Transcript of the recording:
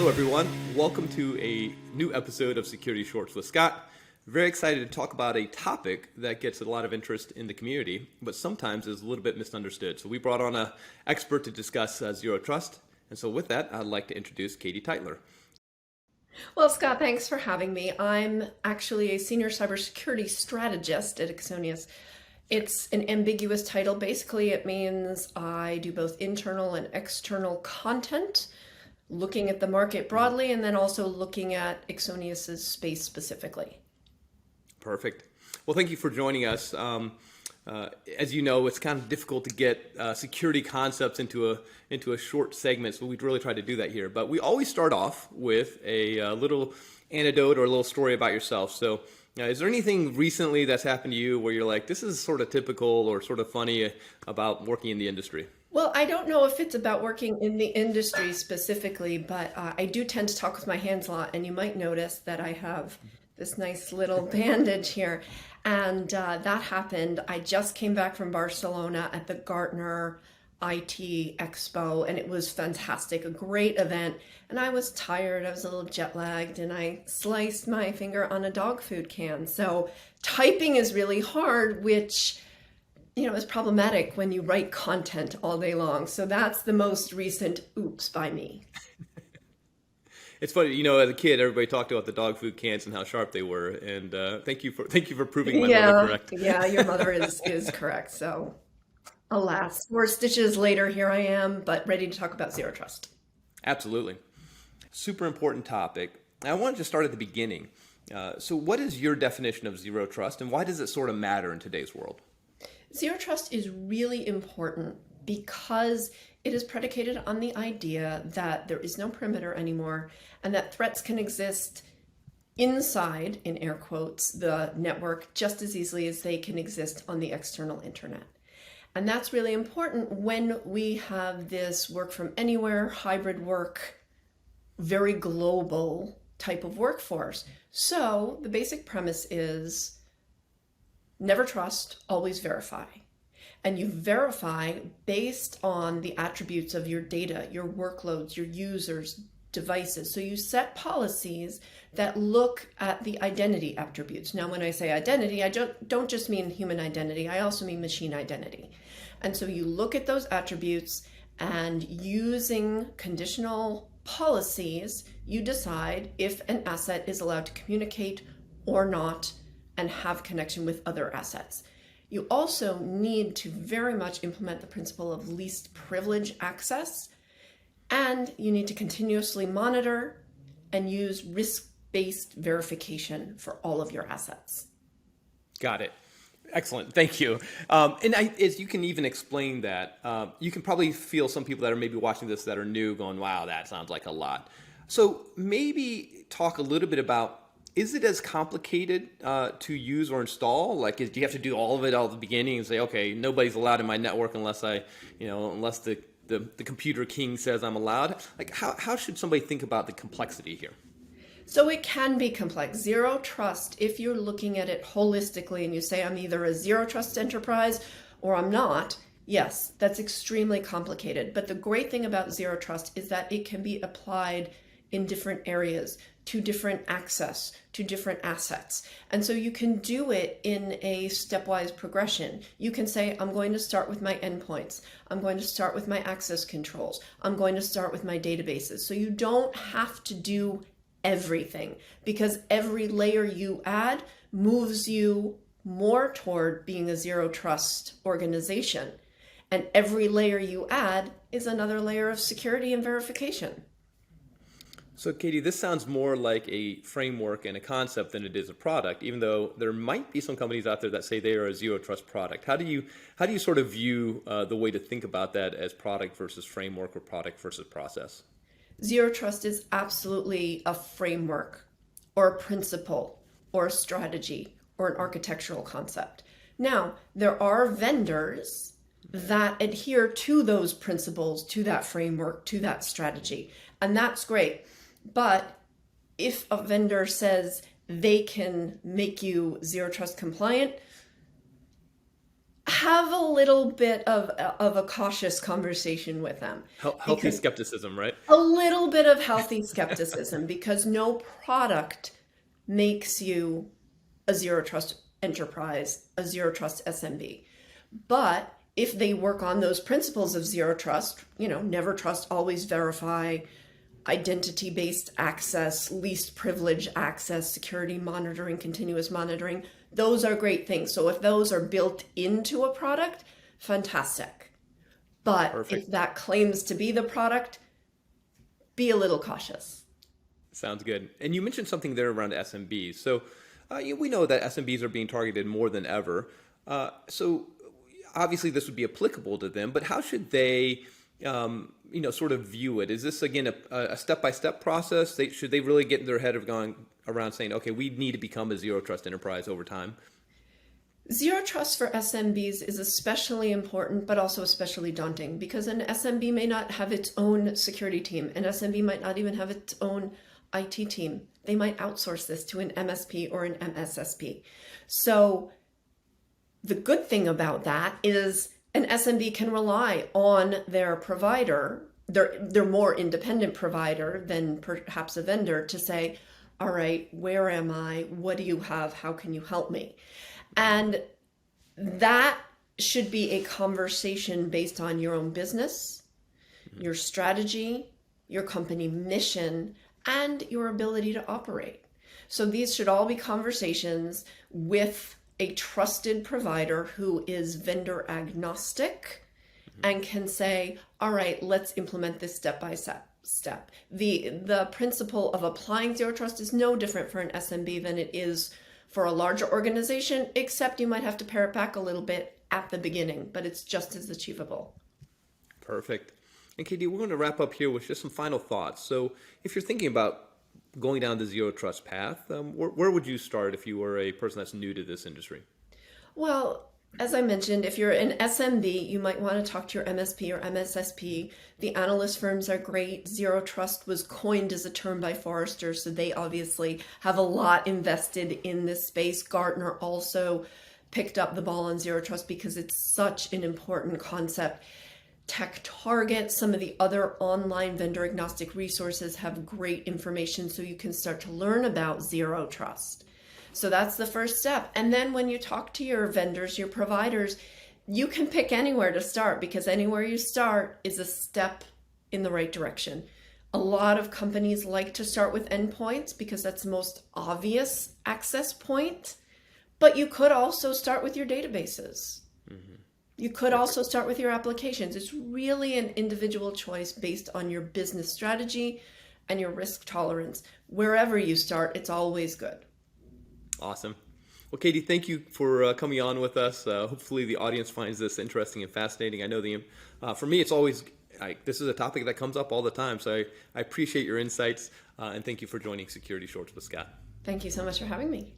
Hello, everyone. Welcome to a new episode of Security Shorts with Scott. Very excited to talk about a topic that gets a lot of interest in the community, but sometimes is a little bit misunderstood. So we brought on an expert to discuss Zero Trust. And so with that, I'd like to introduce Katie Teitler. Well, Scott, thanks for having me. I'm actually a senior cybersecurity strategist at Axonius. It's an ambiguous title. Basically, it means I do both internal and external content, looking at the market broadly, and then also looking at Axonius's space specifically. Perfect. Well, thank you for joining us. As you know, it's kind of difficult to get security concepts into a short segment, so we've really tried to do that here. But we always start off with a little anecdote or a little story about yourself. So is there anything recently that's happened to you where you're like, this is sort of typical or sort of funny about working in the industry? Well, I don't know if it's about working in the industry specifically, but I do tend to talk with my hands a lot, and you might notice that I have this nice little bandage here. And that happened. I just came back from Barcelona at the Gartner IT Expo, and it was fantastic, a great event. And I was tired, I was a little jet lagged, and I sliced my finger on a dog food can. So typing is really hard, which is problematic when you write content all day long. So that's the most recent oops by me. It's funny, as a kid, everybody talked about the dog food cans and how sharp they were. And thank you for proving my mother correct. Yeah, your mother is correct. So alas, 4 stitches later, here I am, but ready to talk about Zero Trust. Absolutely. Super important topic. I wanted to start at the beginning. So what is your definition of Zero Trust, and why does it sort of matter in today's world? Zero Trust is really important because it is predicated on the idea that there is no perimeter anymore and that threats can exist inside, in air quotes, the network just as easily as they can exist on the external internet. And that's really important when we have this work from anywhere, hybrid work, very global type of workforce. So the basic premise is never trust, always verify. And you verify based on the attributes of your data, your workloads, your users, devices. So you set policies that look at the identity attributes. Now, when I say identity, I don't just mean human identity, I also mean machine identity. And so you look at those attributes, and using conditional policies, you decide if an asset is allowed to communicate or not and have connection with other assets. You also need to very much implement the principle of least privilege access, and you need to continuously monitor and use risk-based verification for all of your assets. Got it. Excellent. Thank you. As you can even explain that, you can probably feel some people that are maybe watching this that are new going, wow, that sounds like a lot. So maybe talk a little bit about, is it as complicated to use or install? Like, do you have to do all of it all at the beginning and say, okay, nobody's allowed in my network unless unless the computer king says I'm allowed? Like, how should somebody think about the complexity here? So it can be complex. Zero Trust, if you're looking at it holistically and you say I'm either a Zero Trust enterprise or I'm not, yes, that's extremely complicated. But the great thing about Zero Trust is that it can be applied in different areas, to different access, to different assets. And so you can do it in a stepwise progression. You can say, I'm going to start with my endpoints. I'm going to start with my access controls. I'm going to start with my databases. So you don't have to do everything, because every layer you add moves you more toward being a Zero Trust organization. And every layer you add is another layer of security and verification. So Katie, this sounds more like a framework and a concept than it is a product, even though there might be some companies out there that say they are a Zero Trust product. How do you sort of view the way to think about that as product versus framework or product versus process? Zero Trust is absolutely a framework or a principle or a strategy or an architectural concept. Now, there are vendors that adhere to those principles, to that framework, to that strategy, and that's great. But if a vendor says they can make you Zero Trust compliant, have a little bit of a cautious conversation with them. Healthy skepticism, right? A little bit of healthy skepticism, because no product makes you a zero trust enterprise, a zero trust SMB. But if they work on those principles of zero trust, never trust, always verify, identity-based access, least privilege access, security monitoring, continuous monitoring, those are great things. So if those are built into a product, fantastic. But Perfect. if that claims to be the product, be a little cautious. Sounds good. And you mentioned something there around SMBs. So we know that SMBs are being targeted more than ever. So obviously this would be applicable to them, but how should they sort of view it? Is this, again, a step-by-step process? Should they really get in their head of going around saying, okay, we need to become a zero trust enterprise over time? Zero trust for SMBs is especially important, but also especially daunting, because an SMB may not have its own security team. An SMB might not even have its own IT team. They might outsource this to an MSP or an MSSP. So the good thing about that is an SMB can rely on their provider, their more independent provider than perhaps a vendor, to say, all right, where am I? What do you have? How can you help me? And that should be a conversation based on your own business, your strategy, your company mission, and your ability to operate. So these should all be conversations with a trusted provider who is vendor agnostic and can say, all right, let's implement this step by step. The principle of applying zero trust is no different for an SMB than it is for a larger organization, except you might have to pare it back a little bit at the beginning, but it's just as achievable. Perfect. And Katie, we're going to wrap up here with just some final thoughts. So if you're thinking about going down the zero trust path, where would you start if you were a person that's new to this industry? Well, as I mentioned, if you're an SMB, you might want to talk to your MSP or MSSP. The analyst firms are great. Zero trust was coined as a term by Forrester, so they obviously have a lot invested in this space. Gartner also picked up the ball on zero trust because it's such an important concept. TechTarget, some of the other online vendor agnostic resources have great information, so you can start to learn about zero trust. So that's the first step. And then when you talk to your vendors, your providers, you can pick anywhere to start, because anywhere you start is a step in the right direction. A lot of companies like to start with endpoints because that's the most obvious access point, but you could also start with your databases. You could also start with your applications. It's really an individual choice based on your business strategy and your risk tolerance. Wherever you start, it's always good. Awesome. Well, Katie, thank you for coming on with us. Hopefully the audience finds this interesting and fascinating. I know for me, it's always, this is a topic that comes up all the time. So I appreciate your insights, and thank you for joining Security Shorts with Scott. Thank you so much for having me.